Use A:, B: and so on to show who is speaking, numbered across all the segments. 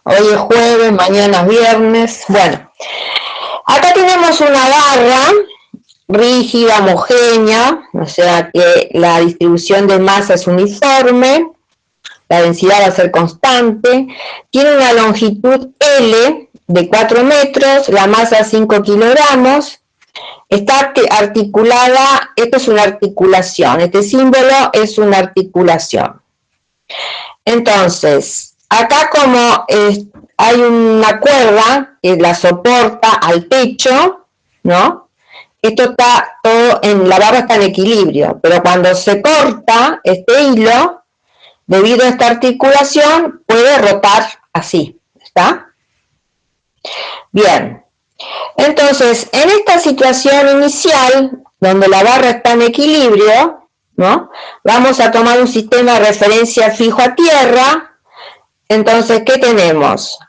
A: Hoy es jueves, mañana es viernes. Bueno, acá tenemos una barra rígida, homogénea, o sea que la distribución de masa es uniforme, la densidad va a ser constante, tiene una longitud L de 4 metros, la masa 5 kilogramos, está articulada, esto es una articulación, este símbolo es una articulación. Entonces, acá como hay una cuerda que la soporta al techo, ¿no? Esto está todo, la barra está en equilibrio, pero cuando se corta este hilo, debido a esta articulación, puede rotar así, ¿está? Bien, entonces, en esta situación inicial, donde la barra está en equilibrio, ¿no? Vamos a tomar un sistema de referencia fijo a tierra. Entonces, ¿qué tenemos?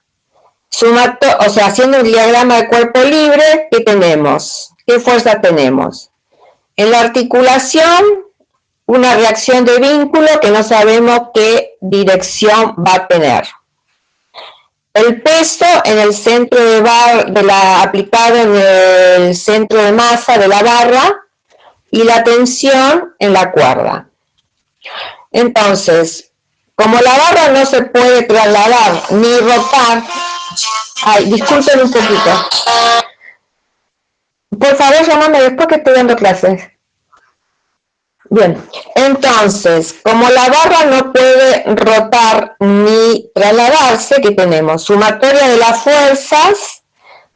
A: O sea, haciendo un diagrama de cuerpo libre, ¿qué tenemos? ¿Qué fuerza tenemos? En la articulación, una reacción de vínculo que no sabemos qué dirección va a tener. El peso en el centro aplicado en el centro de masa de la barra y la tensión en la cuerda. Entonces, como la barra no se puede trasladar ni rotar, disculpen un poquito. Por favor, llámame después que estoy dando clases. Bien, entonces, como la barra no puede rotar ni trasladarse, ¿qué tenemos? Sumatoria de las fuerzas,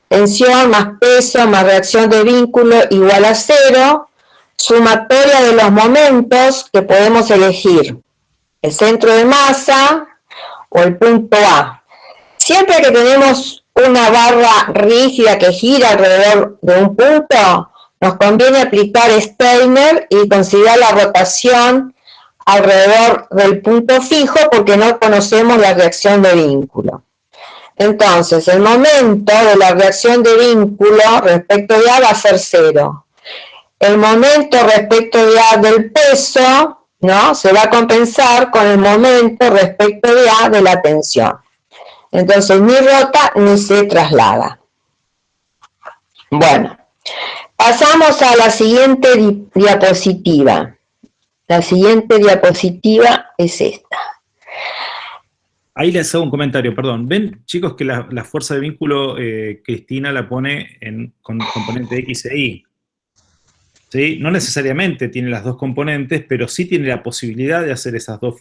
A: tensión más peso más reacción de vínculo igual a 0, sumatoria de los momentos que podemos elegir, el centro de masa o el punto A. Siempre que tenemos una barra rígida que gira alrededor de un punto, nos conviene aplicar Steiner y considerar la rotación alrededor del punto fijo porque no conocemos la reacción de vínculo. Entonces, el momento de la reacción de vínculo respecto de A va a ser 0. El momento respecto de A del peso, ¿no? Se va a compensar con el momento respecto de A de la tensión. Entonces, ni rota ni se traslada. Bueno, pasamos a la siguiente diapositiva. La siguiente diapositiva es esta.
B: Ahí les hago un comentario, perdón. ¿Ven, chicos, que la fuerza de vínculo Cristina la pone con componente X e Y? ¿Sí? No necesariamente tiene las dos componentes, pero sí tiene la posibilidad de hacer esas dos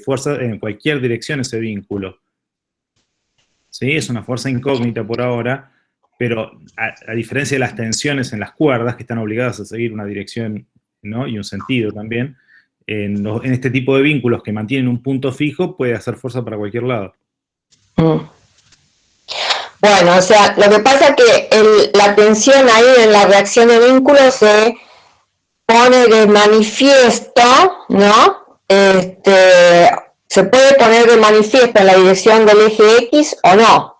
B: fuerzas en cualquier dirección ese vínculo. ¿Sí? Es una fuerza incógnita por ahora, pero a diferencia de las tensiones en las cuerdas, que están obligadas a seguir una dirección, ¿no? Y un sentido también, en este tipo de vínculos que mantienen un punto fijo, puede hacer fuerza para cualquier lado.
A: Bueno, o sea, lo que pasa es que la tensión ahí en la reacción de vínculo se pone de manifiesto, ¿no? Se puede poner de manifiesto en la dirección del eje X o no.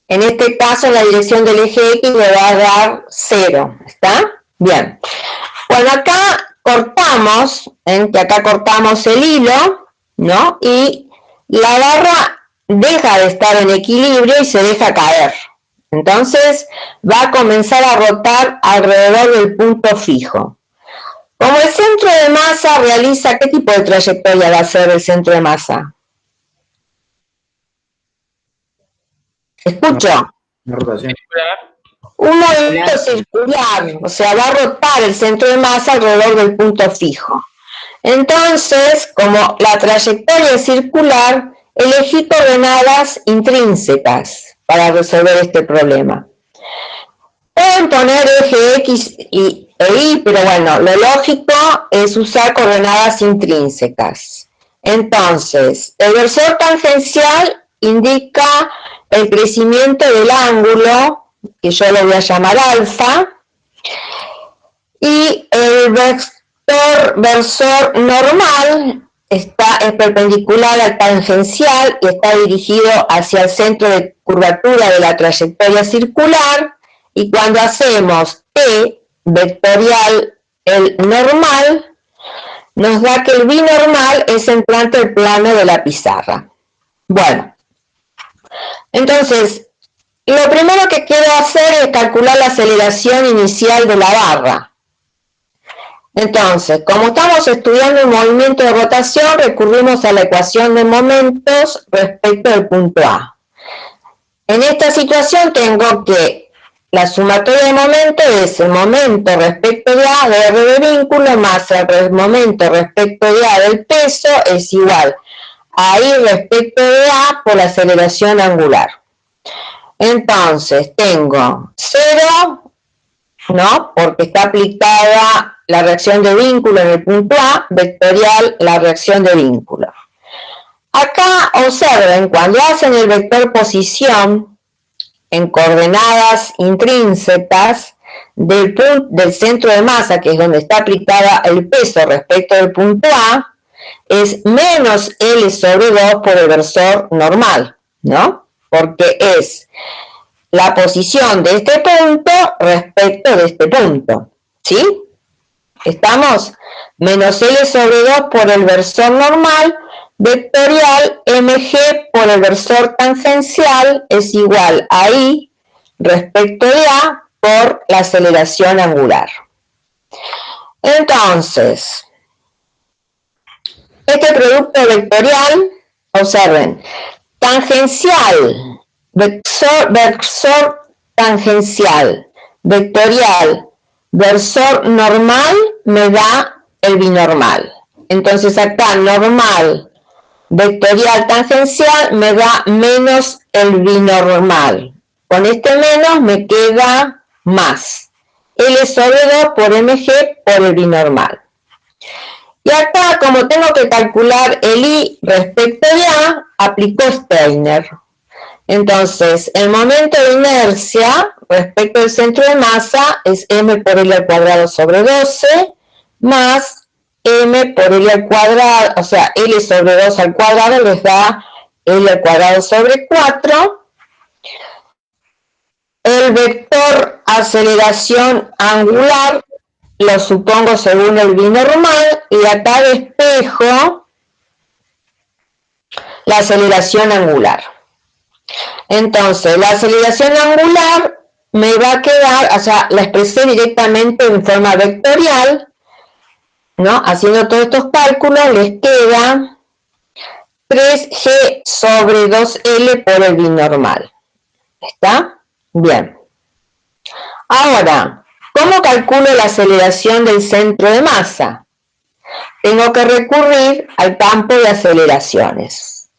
A: En este caso, en la dirección del eje X le va a dar 0, ¿está? Bien. Bueno, acá cortamos, que acá cortamos el hilo, ¿no? Y la barra deja de estar en equilibrio y se deja caer. Entonces, va a comenzar a rotar alrededor del punto fijo. Como el centro de masa realiza, ¿qué tipo de trayectoria va a hacer el centro de masa? ¿Escucho?
C: Una rotación.
A: Un movimiento circular, o sea, va a rotar el centro de masa alrededor del punto fijo. Entonces, como la trayectoria es circular, elegí coordenadas intrínsecas para resolver este problema. Pueden poner eje X e Y, pero bueno, lo lógico es usar coordenadas intrínsecas. Entonces, el versor tangencial indica el crecimiento del ángulo, que yo lo voy a llamar alfa, y el versor normal es perpendicular al tangencial y está dirigido hacia el centro de curvatura de la trayectoria circular, y cuando hacemos T vectorial el normal, nos da que el binormal es entrante al plano de la pizarra. Bueno, Entonces, lo primero que quiero hacer es calcular la aceleración inicial de la barra. Entonces, como estamos estudiando el movimiento de rotación, recurrimos a la ecuación de momentos respecto del punto A. En esta situación tengo que la sumatoria de momento es el momento respecto de A de R de vínculo más el momento respecto de A del peso es igual a I respecto de A por la aceleración angular. Entonces, tengo 0, ¿no? Porque está aplicada la reacción de vínculo en el punto A, vectorial la reacción de vínculo. Acá observen, cuando hacen el vector posición en coordenadas intrínsecas del centro de masa, que es donde está aplicada el peso respecto del punto A, es menos L sobre 2 por el versor normal, ¿no? Porque es la posición de este punto respecto de este punto, ¿sí? ¿Estamos? Menos L sobre 2 por el versor normal, vectorial mg por el versor tangencial es igual a I respecto de A por la aceleración angular. Entonces, este producto vectorial, observen, tangencial, versor tangencial, vectorial, versor normal me da el binormal. Entonces acá normal, vectorial, tangencial me da menos el binormal. Con este menos me queda más. L sobre 2 por mg por el binormal. Y acá, como tengo que calcular el I respecto de A, aplico Steiner. Entonces, el momento de inercia respecto al centro de masa es m por L al cuadrado sobre 12 más m por L al cuadrado, o sea, L sobre 2 al cuadrado les da L al cuadrado sobre 4. El vector aceleración angular lo supongo según el binormal y acá despejo la aceleración angular. Entonces, la aceleración angular me va a quedar, o sea, la expresé directamente en forma vectorial, ¿no? Haciendo todos estos cálculos, les queda 3g sobre 2L por el binormal. ¿Está? Bien. Ahora, ¿cómo calculo la aceleración del centro de masa? Tengo que recurrir al campo de aceleraciones.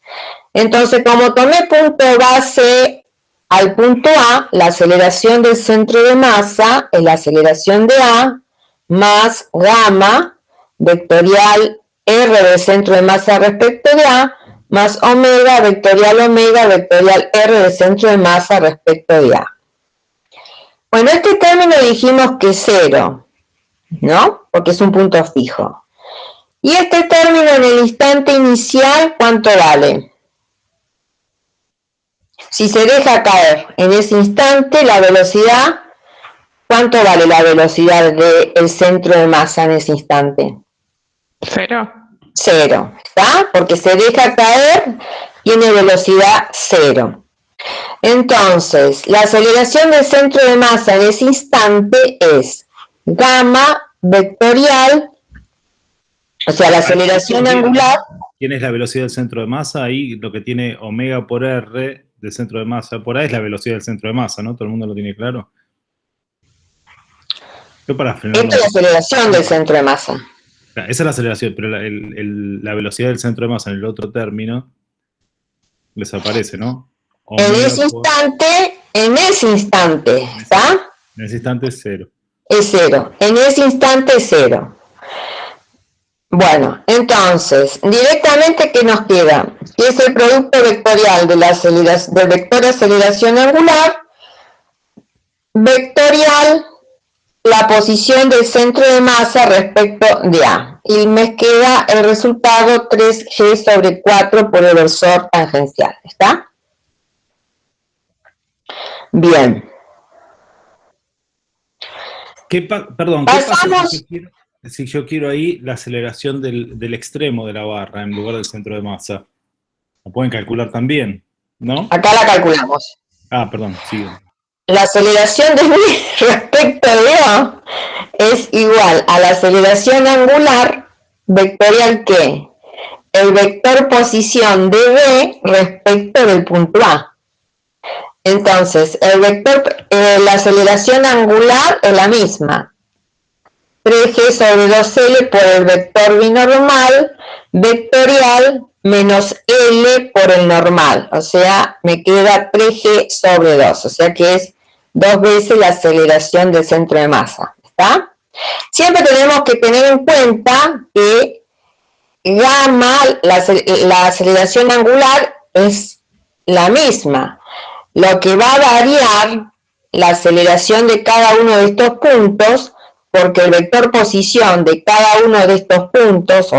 A: Entonces, como tomé punto base al punto A, la aceleración del centro de masa es la aceleración de A más gamma vectorial R del centro de masa respecto de A más omega vectorial R del centro de masa respecto de A. Bueno, este término dijimos que es 0, ¿no? Porque es un punto fijo. Y este término en el instante inicial, ¿cuánto vale? Si se deja caer en ese instante la velocidad, ¿cuánto vale la velocidad del centro de masa en ese instante?
C: 0.
A: 0, ¿está? Porque se deja caer, tiene velocidad 0. Entonces, la aceleración del centro de masa en ese instante es gamma vectorial, o sea, la aceleración angular.
B: ¿Quién es la velocidad del centro de masa? Ahí lo que tiene omega por R del centro de masa por A es la velocidad del centro de masa, ¿no? ¿Todo el mundo lo tiene claro? Yo para frenar.
A: Esta es la aceleración del centro de masa.
B: Esa es la aceleración, pero la velocidad del centro de masa en el otro término desaparece, ¿no?
A: En ese instante, ¿está?
B: En ese instante es 0.
A: Es 0. En ese instante es 0. Bueno, entonces, directamente, ¿qué nos queda? Que es el producto vectorial del vector de aceleración angular, vectorial la posición del centro de masa respecto de A. Y me queda el resultado 3g sobre 4 por el versor tangencial. ¿Está? Bien.
B: Perdón, ¿qué pasa si yo quiero ahí la aceleración del extremo de la barra en lugar del centro de masa? ¿Lo pueden calcular también? ¿No?
A: Acá la calculamos.
B: Ah, perdón, sigue.
A: La aceleración de B respecto de O es igual a la aceleración angular vectorial que el vector posición de B respecto del punto A. Entonces, la aceleración angular es la misma. 3G sobre 2L por el vector binormal vectorial menos L por el normal. O sea, me queda 3G sobre 2. O sea que es 2 veces la aceleración del centro de masa. ¿Está? Siempre tenemos que tener en cuenta que gamma, la aceleración angular, es la misma. Lo que va a variar la aceleración de cada uno de estos puntos, porque el vector posición de cada uno de estos puntos,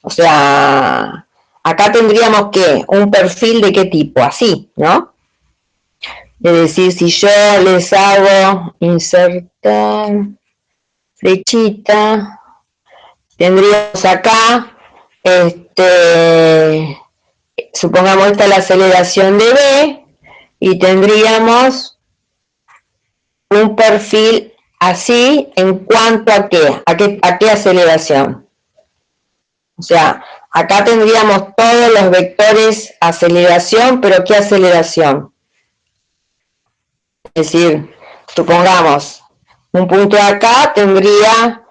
A: o sea, acá tendríamos que un perfil de qué tipo, así, ¿no? Es decir, si yo les hago insertar flechita, tendríamos acá, supongamos esta es la aceleración de B, y tendríamos un perfil así en cuanto a qué aceleración. O sea, acá tendríamos todos los vectores aceleración, pero ¿qué aceleración? Es decir, supongamos, un punto de acá tendría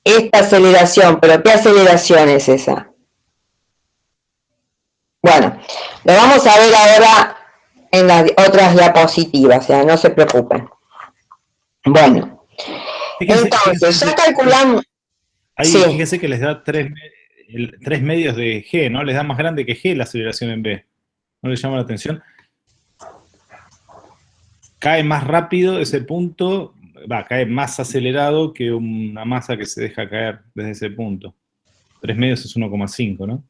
A: esta aceleración, pero ¿qué aceleración es esa? Bueno, lo vamos a ver ahora en las otras diapositivas, o sea, no se preocupen. Bueno, entonces, ya calculamos...
B: Ahí
A: Sí.
B: fíjense que les da 3 medios de G, ¿no? Les da más grande que G la aceleración en B. ¿No les llama la atención? Cae más rápido ese punto, cae más acelerado que una masa que se deja caer desde ese punto. 3 medios es 1,5, ¿no?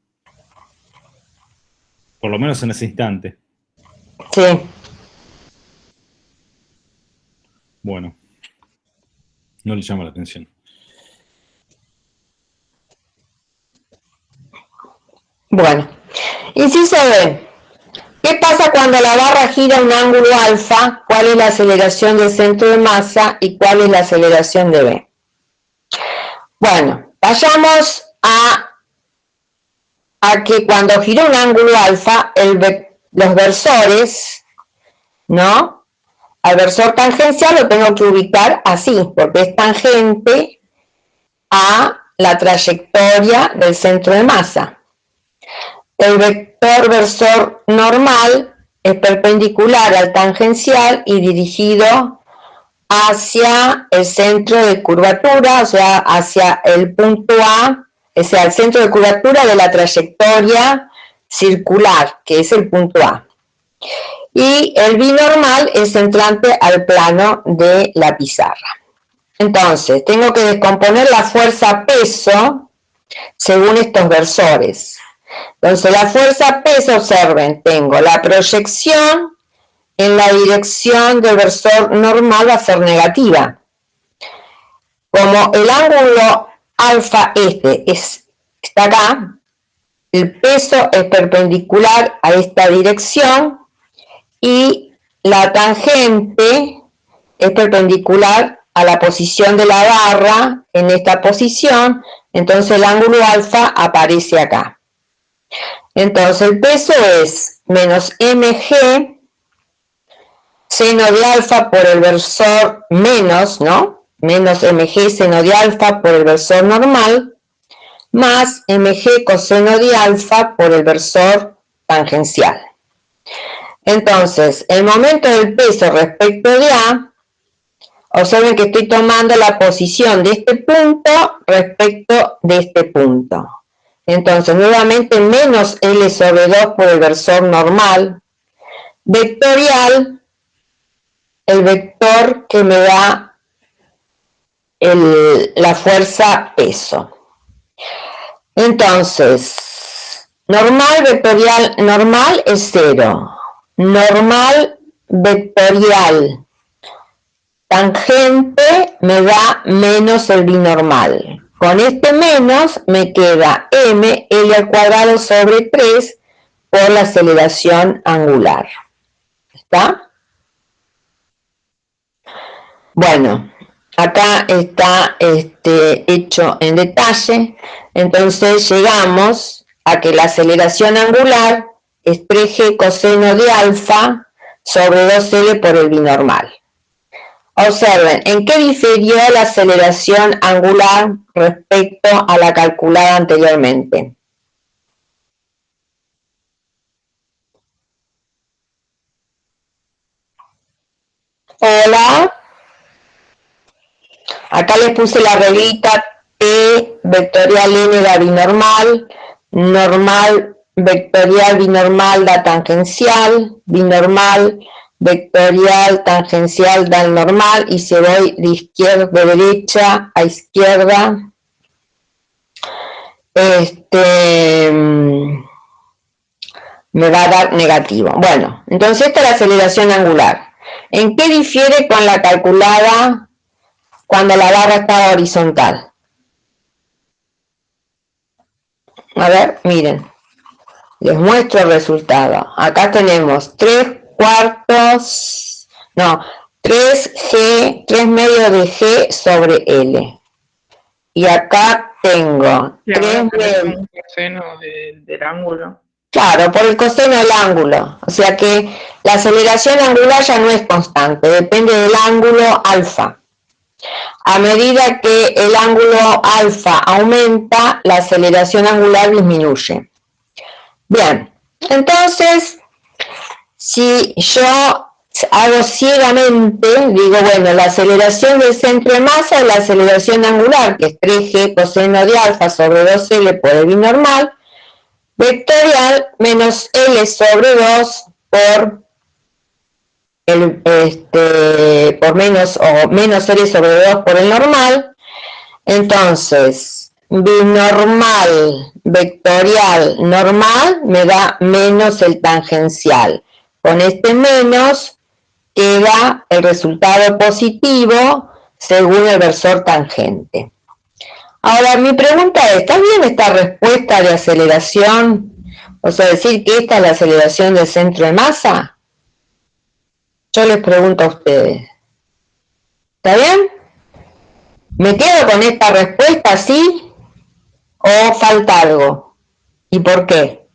B: Por lo menos en ese instante.
A: Sí.
B: Bueno, no le llama la atención.
A: Bueno, inciso B. ¿Qué pasa cuando la barra gira un ángulo alfa? ¿Cuál es la aceleración del centro de masa y cuál es la aceleración de B? Bueno, vayamos a que cuando gira un ángulo alfa, los versores, ¿no? Al versor tangencial lo tengo que ubicar así, porque es tangente a la trayectoria del centro de masa. El vector versor normal es perpendicular al tangencial y dirigido hacia el centro de curvatura, o sea, hacia el punto A, o sea, el centro de curvatura de la trayectoria circular, que es el punto A. Y el binormal es entrante al plano de la pizarra. Entonces, tengo que descomponer la fuerza-peso según estos versores. Entonces, la fuerza-peso, observen, tengo la proyección en la dirección del versor normal va a ser negativa. Como el ángulo alfa está acá, el peso es perpendicular a esta dirección y la tangente es perpendicular a la posición de la barra en esta posición, entonces el ángulo alfa aparece acá. Entonces el peso es menos mg seno de alfa por el versor menos, ¿no? Menos mg seno de alfa por el versor normal, más mg coseno de alfa por el versor tangencial. Entonces, el momento del peso respecto de A, observen que estoy tomando la posición de este punto respecto de este punto. Entonces, nuevamente, menos L sobre 2 por el versor normal, vectorial, el vector que me da la fuerza peso. Entonces, normal vectorial normal es 0. Normal vectorial tangente me da menos el binormal. Con este menos me queda m, L al cuadrado sobre 3 por la aceleración angular. ¿Está? Bueno, acá está hecho en detalle. Entonces llegamos a que la aceleración angular es 3g coseno de alfa sobre 2L por el binormal. Observen, ¿en qué difirió la aceleración angular respecto a la calculada anteriormente? Hola. Acá les puse la reglita P vectorial N da binormal, normal vectorial binormal da tangencial, binormal vectorial tangencial da el normal, y si voy de derecha a izquierda, me va a dar negativo. Bueno, entonces esta es la aceleración angular. ¿En qué difiere con la calculada cuando la barra está horizontal? A ver, miren, les muestro el resultado. Acá tenemos 3 medios de G sobre L. Y acá tengo 3 medios.
C: Un coseno del ángulo.
A: Claro, por el coseno del ángulo. O sea que la aceleración angular ya no es constante, depende del ángulo alfa. A medida que el ángulo alfa aumenta, la aceleración angular disminuye. Bien, entonces, si yo hago ciegamente, digo, bueno, la aceleración del centro de masa es la aceleración angular, que es 3g coseno de alfa sobre 2L por el binormal, vectorial menos L sobre 2 por menos L sobre 2 por el normal. Entonces, binormal vectorial normal me da menos el tangencial. Con este menos queda el resultado positivo según el versor tangente. Ahora, mi pregunta es, ¿está bien esta respuesta de aceleración? O sea, decir que esta es la aceleración del centro de masa. Yo les pregunto a ustedes. ¿Está bien? ¿Me quedo con esta respuesta así? ¿O falta algo? ¿Y por qué?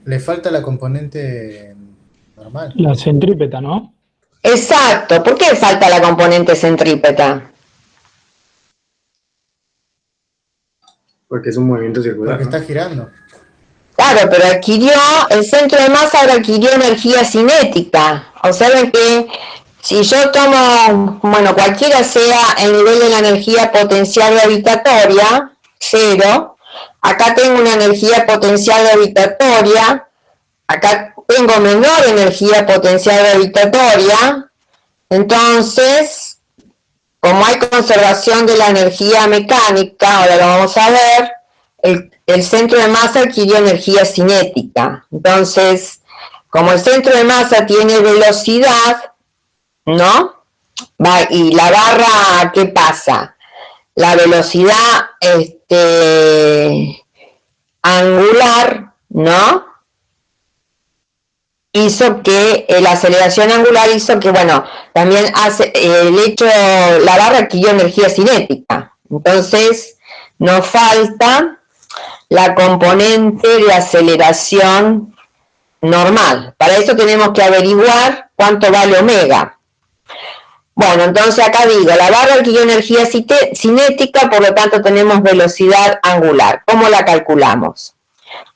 D: Le falta la componente normal.
E: La centrípeta, ¿no?
A: Exacto. ¿Por qué falta la componente centrípeta?
F: Porque es un movimiento circular.
D: Porque
F: ¿no?
D: está girando.
A: Claro, pero el centro de masa ahora adquirió energía cinética. Observen que si yo tomo, bueno, cualquiera sea el nivel de la energía potencial gravitatoria, 0, acá tengo una energía potencial gravitatoria, acá tengo menor energía potencial gravitatoria, entonces, como hay conservación de la energía mecánica, ahora lo vamos a ver, el centro de masa adquirió energía cinética. Entonces, como el centro de masa tiene velocidad, ¿no? Y la barra, ¿qué pasa? La velocidad angular, ¿no? Hizo que la aceleración angular hizo que, bueno, también la barra adquirió energía cinética. Entonces, nos falta la componente de aceleración normal. Para eso tenemos que averiguar cuánto vale omega. Bueno, entonces acá digo, la barra adquirió energía cinética, por lo tanto tenemos velocidad angular. ¿Cómo la calculamos?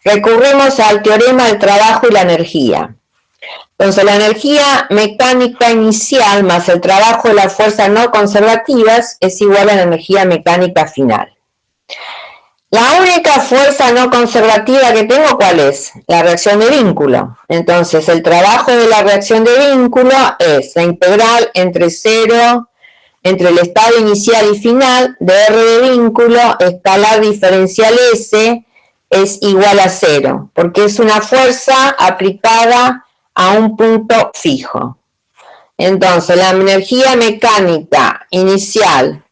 A: Recurrimos al teorema del trabajo y la energía. Entonces la energía mecánica inicial más el trabajo de las fuerzas no conservativas es igual a la energía mecánica final. La única fuerza no conservativa que tengo, ¿cuál es? La reacción de vínculo. Entonces, el trabajo de la reacción de vínculo es la integral entre el estado inicial y final de R de vínculo, escalar diferencial S, es igual a 0, porque es una fuerza aplicada a un punto fijo. Entonces, la energía mecánica inicial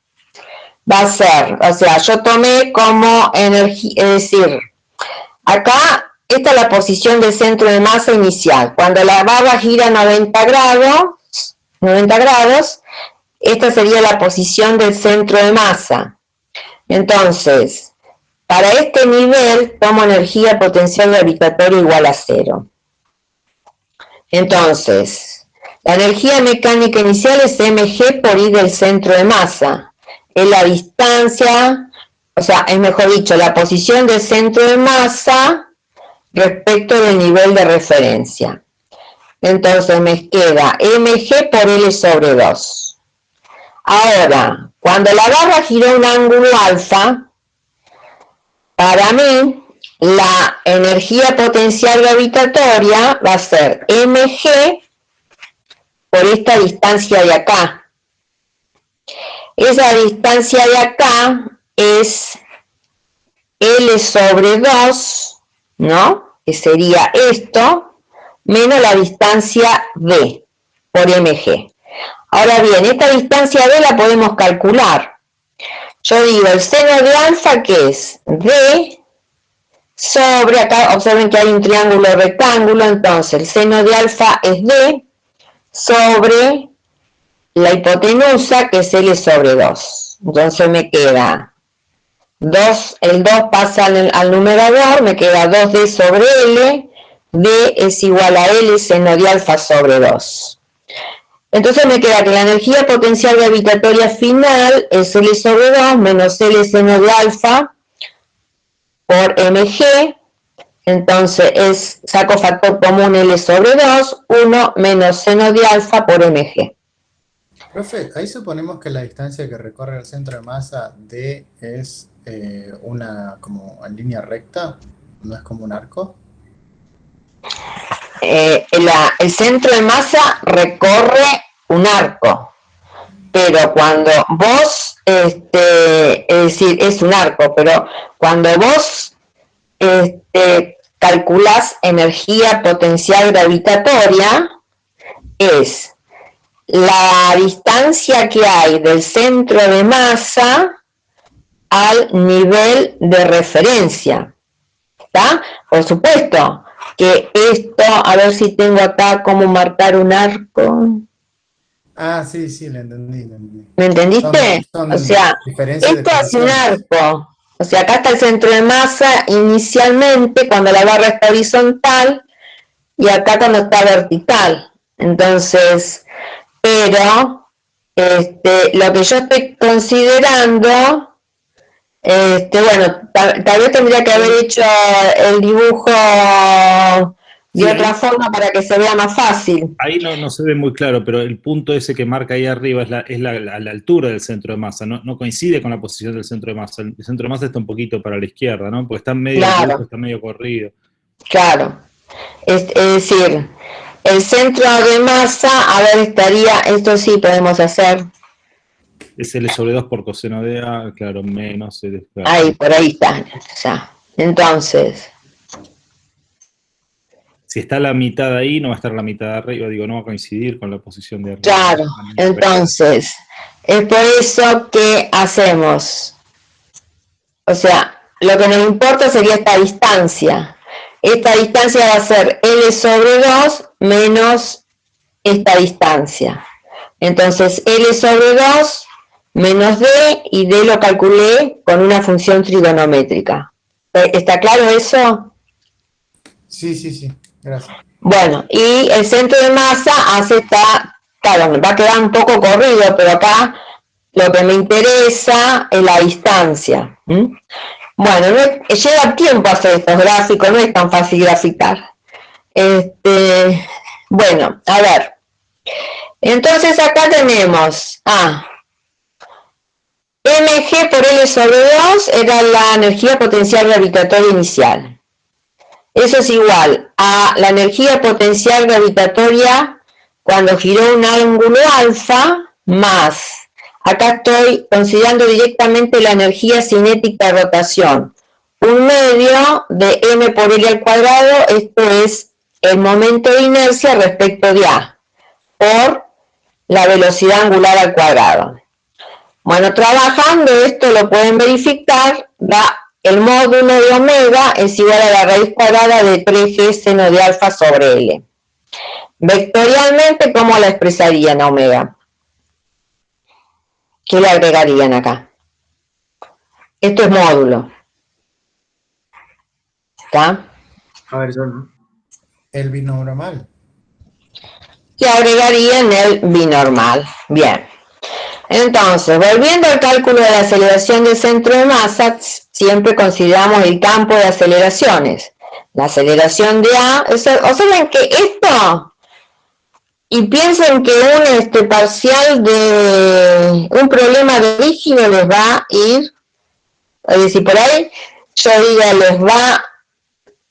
A: va a ser, o sea, yo tomé como energía, es decir, acá esta es la posición del centro de masa inicial. Cuando la barra gira 90 grados, esta sería la posición del centro de masa. Entonces, para este nivel tomo energía potencial gravitatoria igual a 0. Entonces, la energía mecánica inicial es mg por I del centro de masa. Es la distancia, o sea, es mejor dicho, la posición del centro de masa respecto del nivel de referencia. Entonces me queda mg por L sobre 2. Ahora, cuando la barra giró un ángulo alfa, para mí la energía potencial gravitatoria va a ser mg por esta distancia de acá. Esa distancia de acá es L sobre 2, ¿no? Que sería esto, menos la distancia D por mg. Ahora bien, esta distancia D la podemos calcular. Yo digo, el seno de alfa, ¿qué es? D sobre, acá observen que hay un triángulo rectángulo, entonces el seno de alfa es D sobre la hipotenusa, que es L sobre 2. Entonces me queda 2, el 2 pasa al numerador, me queda 2D sobre L, D es igual a L seno de alfa sobre 2. Entonces me queda que la energía potencial gravitatoria final es L sobre 2 menos L seno de alfa por mg. Entonces saco factor común L sobre 2, 1 menos seno de alfa por mg.
D: Profe, ahí suponemos que la distancia que recorre el centro de masa D es una como en línea recta, no es como un arco.
A: El centro de masa recorre un arco, pero cuando vos, es decir, es un arco, pero cuando vos calculás energía potencial gravitatoria, es la distancia que hay del centro de masa al nivel de referencia, ¿está? Por supuesto que esto, a ver si tengo acá cómo marcar un arco.
D: Ah, sí, sí, lo entendí.
A: ¿Me entendiste?
D: Son
A: O sea,
D: diferencias de
A: esto es un
D: posiciones.
A: arco. O sea, acá está el centro de masa inicialmente cuando la barra está horizontal y acá cuando está vertical. Entonces, pero lo que yo estoy considerando, bueno, tal vez tendría que haber hecho el dibujo de
B: Sí,
A: otra forma para que se vea más fácil.
B: ahí no se ve muy claro, pero el punto ese que marca ahí arriba es la altura del centro de masa, no coincide con la posición del centro de masa. El centro de masa está un poquito para la izquierda, ¿no? Porque está medio, el dibujo está medio corrido.
A: Claro. Es decir, el centro de masa, a ver, estaría, esto sí podemos hacer.
B: Es L sobre 2 por coseno de A, claro, menos L. Claro.
A: Ahí, por ahí está. Ya. Entonces,
B: Si está la mitad ahí, no va a estar la mitad de arriba, digo, no va a coincidir con la posición de arriba.
A: claro, entonces, es por eso que hacemos, o sea, lo que nos importa sería esta distancia. Esta distancia va a ser L sobre 2 menos esta distancia. Entonces, L sobre 2 menos D, y D lo calculé con una función trigonométrica. ¿Está claro eso?
D: Sí, gracias.
A: Bueno, y el centro de masa claro, va a quedar un poco corrido, pero acá lo que me interesa es la distancia. Bueno, lleva tiempo hacer estos gráficos, no es tan fácil graficar. Bueno, a ver. Entonces acá tenemos mg por L sobre 2 era la energía potencial gravitatoria inicial. Eso es igual a la energía potencial gravitatoria cuando giró un ángulo alfa más, acá estoy considerando directamente la energía cinética de rotación, 1/2 de m por L al cuadrado, esto es el momento de inercia respecto de A, por la velocidad angular al cuadrado. Bueno, trabajando esto lo pueden verificar, el módulo de omega es igual a la raíz cuadrada de 3G seno de alfa sobre L. Vectorialmente, ¿cómo la expresarían a omega? ¿Qué le agregarían acá? Esto es módulo. ¿Está?
F: A ver, solo.
D: El binormal.
A: Le agregarían el binormal. Bien. Entonces, volviendo al cálculo de la aceleración del centro de masa, siempre consideramos el campo de aceleraciones. La aceleración de A, observen que esto, y piensen que un parcial de un problema de rígido les va a ir, es decir, por ahí yo diga les va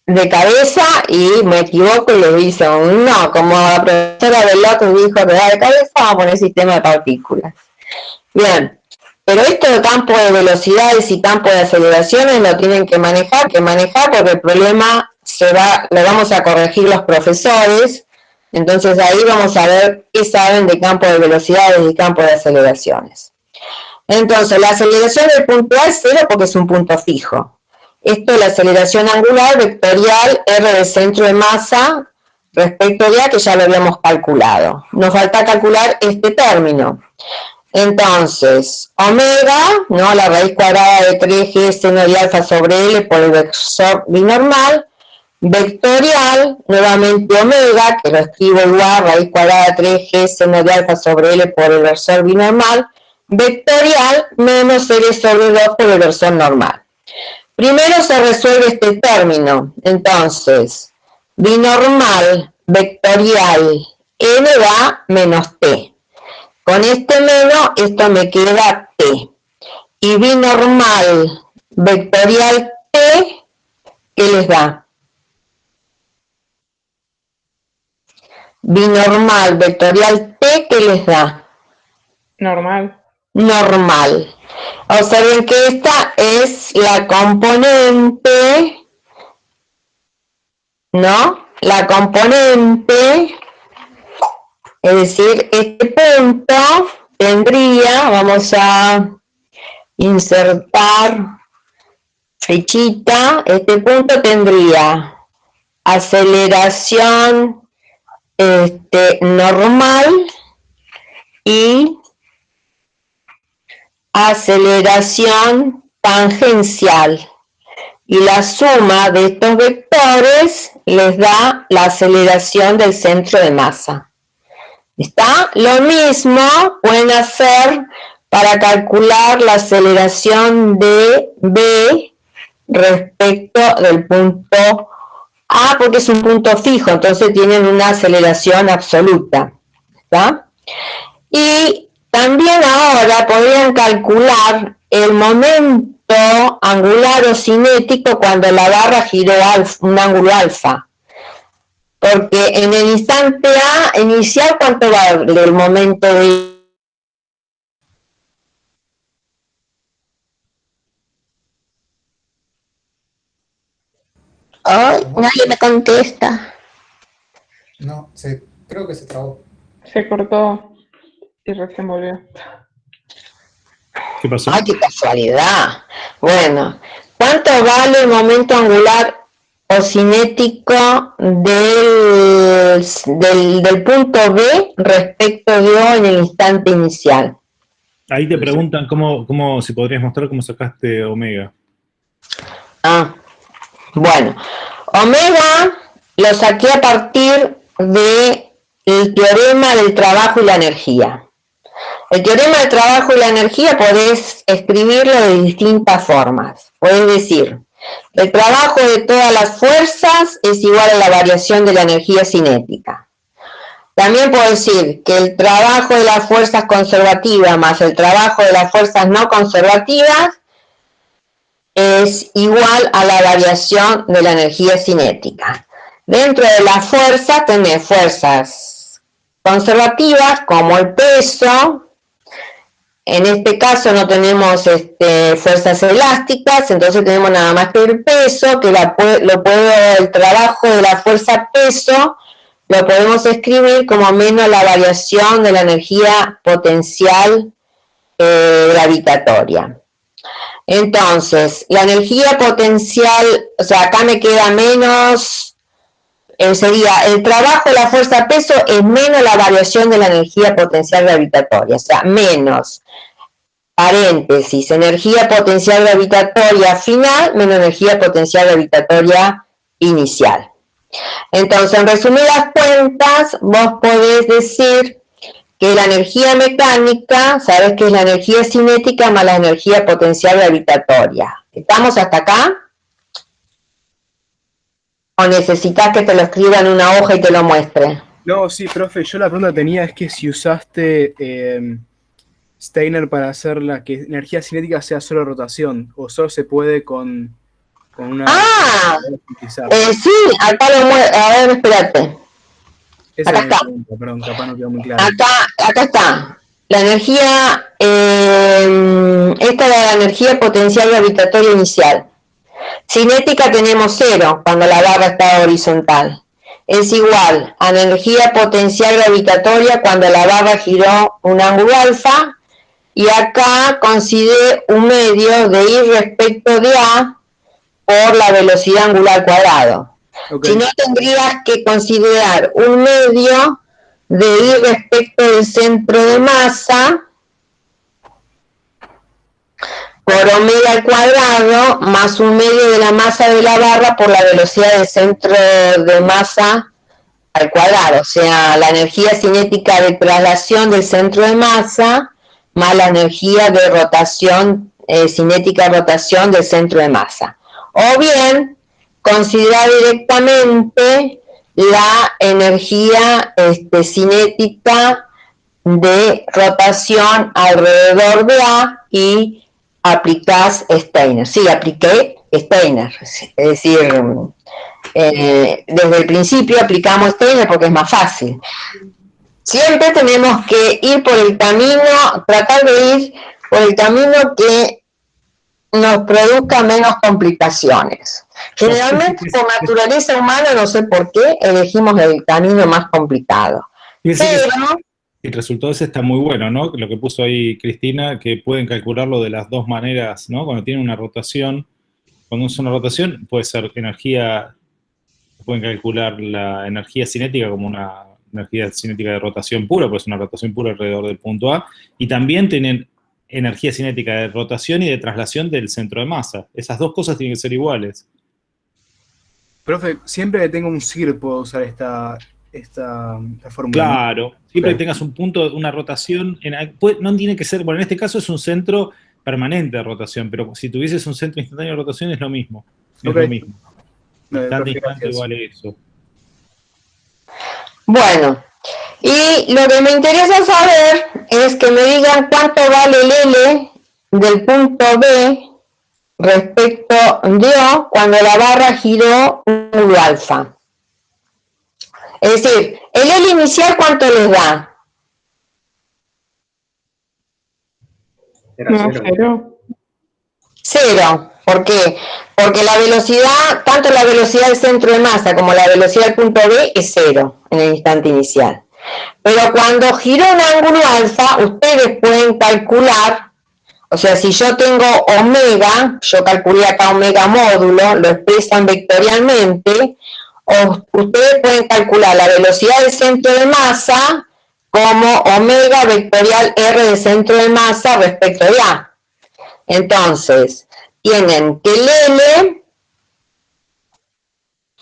A: de cabeza y me equivoco y le dice no, como la profesora Veloz dijo que va de cabeza, vamos a poner sistema de partículas. Bien, pero esto de campo de velocidades y campo de aceleraciones lo tienen que manejar porque el problema lo vamos a corregir los profesores, entonces ahí vamos a ver qué saben de campo de velocidades y campo de aceleraciones. Entonces, la aceleración del punto A es 0 porque es un punto fijo. Esto es la aceleración angular vectorial R del centro de masa respecto de A, que ya lo habíamos calculado. Nos falta calcular este término. Entonces, omega, ¿no? La raíz cuadrada de 3G seno de alfa sobre L por el vector binormal, vectorial, nuevamente omega, que lo escribo igual, raíz cuadrada de 3G seno de alfa sobre L por el versor binormal, vectorial menos L sobre 2 por el versor normal. Primero se resuelve este término, entonces, binormal, vectorial, N da menos T. Con este menos, esto me queda T. Y binormal vectorial T, ¿qué les da? Binormal vectorial T, ¿qué les da?
C: Normal.
A: Normal. Observen que esta es la componente, ¿no? La componente, es decir, este punto tendría, vamos a insertar flechita, este punto tendría aceleración normal y aceleración tangencial. Y la suma de estos vectores les da la aceleración del centro de masa. ¿Está? Lo mismo pueden hacer para calcular la aceleración de B respecto del punto A, porque es un punto fijo, entonces tienen una aceleración absoluta. ¿Está? Y también ahora podrían calcular el momento angular o cinético cuando la barra giró un ángulo alfa. Porque en el instante A inicial, ¿cuánto va el momento de...? Ay, nadie me contesta.
D: No, creo que se trabó.
C: Se cortó y recién volvió.
B: ¿Qué pasó?
A: Ay, qué casualidad. Bueno, ¿cuánto vale el momento angular o cinético del punto B respecto de O en el instante inicial?
B: Ahí te preguntan cómo si podrías mostrar cómo sacaste omega.
A: Ah, bueno, omega lo saqué a partir del teorema del trabajo y la energía. El teorema del trabajo y la energía podés escribirlo de distintas formas. Podés decir, el trabajo de todas las fuerzas es igual a la variación de la energía cinética. También puedo decir que el trabajo de las fuerzas conservativas más el trabajo de las fuerzas no conservativas es igual a la variación de la energía cinética. Dentro de las fuerzas tenés fuerzas conservativas como el peso. En este caso no tenemos fuerzas elásticas, entonces tenemos nada más que el peso, que el trabajo de la fuerza peso lo podemos escribir como menos la variación de la energía potencial gravitatoria. Entonces, la energía potencial, o sea, acá me queda menos, sería el trabajo de la fuerza peso es menos la variación de la energía potencial gravitatoria, o sea, menos, paréntesis, energía potencial gravitatoria final menos energía potencial gravitatoria inicial. Entonces, en resumidas cuentas, vos podés decir que la energía mecánica, sabes que es la energía cinética más la energía potencial gravitatoria. ¿Estamos hasta acá? ¿O necesitas que te lo escriba en una hoja y te lo muestre?
E: No, sí, profe, yo la pregunta tenía es que si usaste Steiner para hacer que energía cinética sea solo rotación, o solo se puede con una...
A: ¡Ah! Sí, acá lo muestro. A ver, espérate.
E: Esa
A: Acá
E: era mi
A: está.
E: pregunta, perdón, capaz no quedó muy claro.
A: Acá está. La energía, esta es la energía potencial gravitatoria inicial. Cinética tenemos 0 cuando la barra está horizontal. Es igual a la energía potencial gravitatoria cuando la barra giró un ángulo alfa. Y acá considere un medio de ir respecto de A por la velocidad angular al cuadrado.
E: Okay.
A: Si no, tendrías que considerar un medio de ir respecto del centro de masa por omega al cuadrado más un medio de la masa de la barra por la velocidad del centro de masa al cuadrado. O sea, la energía cinética de traslación del centro de masa más la energía de rotación, cinética de rotación del centro de masa. O bien, considerar directamente la energía cinética de rotación alrededor de A y aplicás Steiner. Sí, apliqué Steiner. Es decir, desde el principio aplicamos Steiner porque es más fácil. Siempre tenemos que ir por el camino, tratar de ir por el camino que nos produzca menos complicaciones. Generalmente, por naturaleza humana, no sé por qué, elegimos el camino más complicado.
B: Pero el resultado ese está muy bueno, ¿no? Lo que puso ahí Cristina, que pueden calcularlo de las dos maneras, ¿no? Cuando tiene una rotación, cuando es una rotación, puede ser energía, pueden calcular la energía cinética como una energía cinética de rotación pura, pues una rotación pura alrededor del punto A, y también tienen energía cinética de rotación y de traslación del centro de masa. Esas dos cosas tienen que ser iguales.
E: Profe, siempre que tengo un CIR puedo usar esta fórmula.
B: Claro, ¿no? Siempre que tengas un punto, una rotación, no tiene que ser, bueno, en este caso es un centro permanente de rotación, pero si tuvieses un centro instantáneo de rotación es lo mismo. Es lo mismo. Instante vale eso.
A: Bueno, y lo que me interesa saber es que me digan cuánto vale el L del punto B respecto de O cuando la barra giró un ángulo alfa. Es decir, el L inicial, ¿cuánto les da?
C: No, 0.
A: 0. ¿Por qué? Porque la velocidad, tanto la velocidad del centro de masa como la velocidad del punto B es 0 en el instante inicial. Pero cuando giró un ángulo alfa, ustedes pueden calcular, o sea, si yo tengo omega, yo calculé acá omega módulo, lo expresan vectorialmente, o ustedes pueden calcular la velocidad del centro de masa como omega vectorial R del centro de masa respecto de A. Entonces, tienen que el L,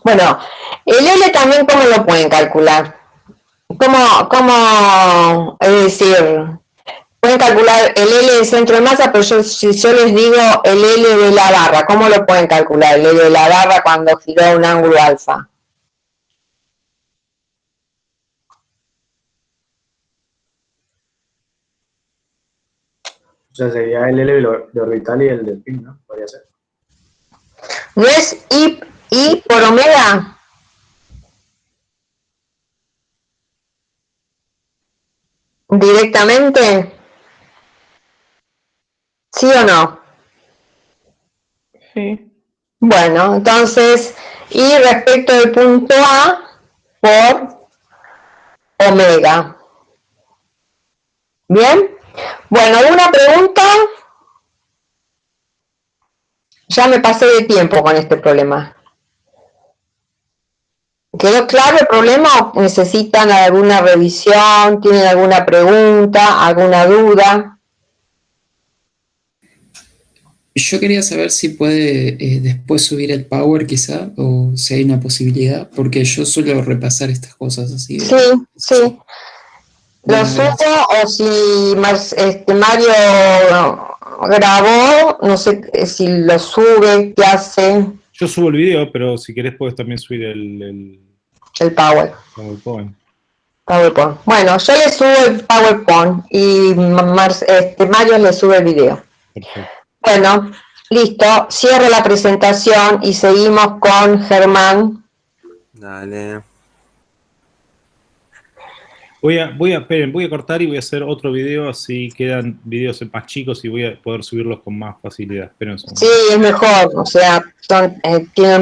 A: bueno, el L también, ¿cómo lo pueden calcular? ¿Cómo, es decir, pueden calcular el L del centro de masa, pero si yo les digo el L de la barra, ¿cómo lo pueden calcular? El L de la barra cuando giró un ángulo alfa.
F: O sea, sería el L de orbital y el del pin, ¿no? Podría ser.
A: ¿No es I por omega? ¿Directamente? ¿Sí o no?
C: Sí.
A: Bueno, entonces, I respecto del punto A por omega. ¿Bien? Bueno, ¿alguna pregunta? Ya me pasé de tiempo con este problema. ¿Quedó claro el problema o necesitan alguna revisión? ¿Tienen alguna pregunta, alguna duda?
G: Yo quería saber si puede después subir el Power quizá, o si hay una posibilidad, porque yo suelo repasar estas cosas así.
A: Sí, sí. Lo
G: Bueno,
A: subo
G: gracias.
A: o si Mario grabó, no sé si lo sube, qué hace
B: Yo subo el video, pero si querés puedes también subir el
A: el
B: PowerPoint.
A: PowerPoint. Bueno, yo le subo el PowerPoint y Mario le sube el video.
B: Perfecto.
A: Bueno, listo. Cierro la presentación y seguimos con Germán.
H: Dale.
B: Esperen, voy a cortar y voy a hacer otro video, así quedan videos más chicos y voy a poder subirlos con más facilidad. Esperen un segundo.
A: Sí, es mejor, o sea, tienen